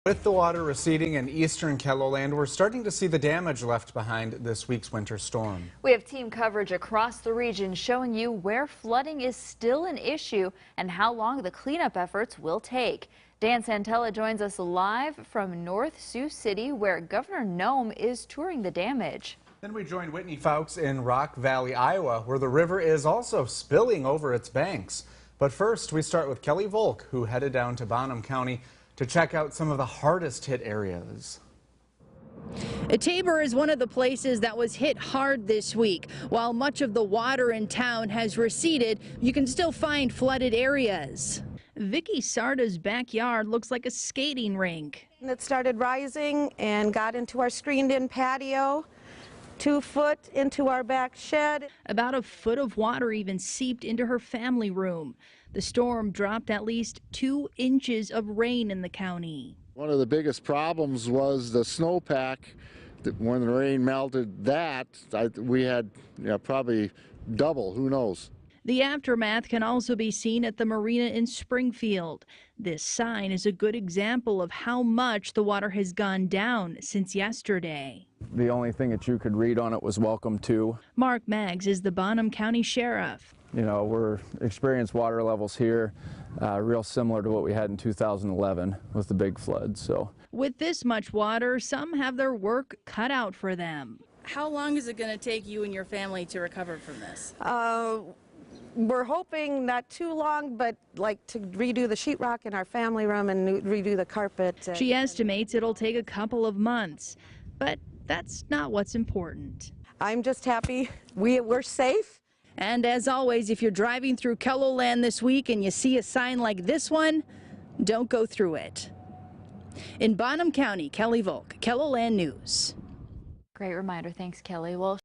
With the water receding in eastern Keloland, we're starting to see the damage left behind this week's winter storm. We have team coverage across the region showing you where flooding is still an issue and how long the cleanup efforts will take. Dan Santella joins us live from North Sioux City, where Governor Homme is touring the damage. Then we join Whitney Fowkes in Rock Valley, Iowa, where the river is also spilling over its banks. But first, we start with Kelly Volk, who headed down to Homme County to check out some of the hardest hit areas. Tabor is one of the places that was hit hard this week. While much of the water in town has receded, you can still find flooded areas. Vicky Sarda's backyard looks like a skating rink. It started rising and got into our screened-in patio, 2 foot into our back shed. About a foot of water even seeped into her family room. The storm dropped at least 2 inches of rain in the county. One of the biggest problems was the snowpack. When the rain melted that, we had probably double, who knows. The aftermath can also be seen at the marina in Springfield. This sign is a good example of how much the water has gone down since yesterday. The only thing that you could read on it was "Welcome to." Mark Maggs is the Homme County Sheriff. You know, we're experienced water levels here real similar to what we had in 2011 with the big flood. So with this much water, some have their work cut out for them. How long is it going to take you and your family to recover from this? We're hoping not too long, but like to redo the sheetrock in our family room and redo the carpet. She estimates it'll take a couple of months, but that's not what's important. I'm just happy we're safe. And as always, if you're driving through Keloland this week and you see a sign like this one, don't go through it. In Homme County, Kelly Volk, Keloland News. Great reminder. Thanks, Kelly. Well,